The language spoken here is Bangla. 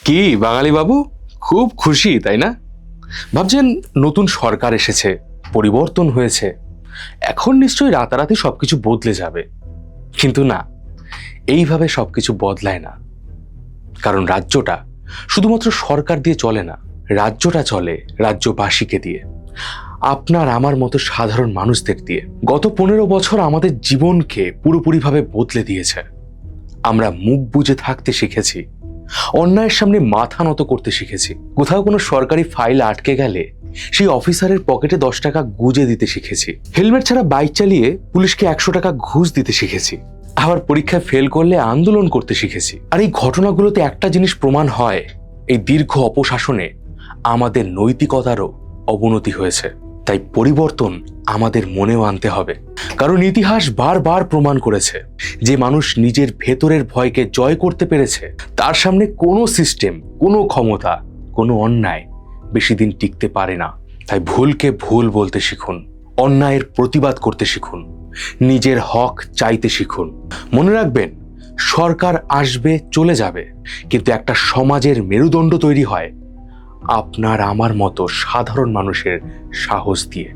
কি বাঙালি বাবু, খুব খুশি তাই না? ভাবছেন নতুন সরকার এসেছে, পরিবর্তন হয়েছে, এখন নিশ্চয়ই রাতারাতি সবকিছু বদলে যাবে। কিন্তু না, এইভাবে সবকিছু বদলায় না। কারণ রাজ্যটা শুধুমাত্র সরকার দিয়ে চলে না, রাজ্যটা চলে রাজ্যবাসীকে দিয়ে, আপনার আমার মতো সাধারণ মানুষদের দিয়ে। গত 15 বছর আমাদের জীবনকে পুরোপুরিভাবে বদলে দিয়েছে। আমরা মুখ বুজে থাকতে শিখেছি, অন্যায়ের সামনে মাথা নত করতে শিখেছি। কোথাও কোনো সরকারি ফাইল আটকে গেলে সেই অফিসারের পকেটে 10 টাকা গুজে দিতে শিখেছি। হেলমেট ছাড়া বাইক চালিয়ে পুলিশকে 100 টাকা ঘুষ দিতে শিখেছি। আবার পরীক্ষায় ফেল করলে আন্দোলন করতে শিখেছি। আর এই ঘটনাগুলোতে একটা জিনিস প্রমাণ হয়, এই দীর্ঘ অপশাসনে আমাদের নৈতিকতারও অবনতি হয়েছে। তাই পরিবর্তন আমাদের মনেও আনতে হবে। কারণ ইতিহাস বারবার প্রমাণ করেছে, যে মানুষ নিজের ভেতরের ভয়কে জয় করতে পেরেছে, তার সামনে কোনো সিস্টেম, কোনো ক্ষমতা, কোনো অন্যায় বেশি দিন টিকতে পারে না। তাই ভুলকে ভুল বলতে শিখুন, অন্যায়ের প্রতিবাদ করতে শিখুন, নিজের হক চাইতে শিখুন। মনে রাখবেন, সরকার আসবে চলে যাবে, কিন্তু একটা সমাজের মেরুদণ্ড তৈরি হয় আপনার আমার মতো সাধারণ মানুষের সাহস দিয়ে।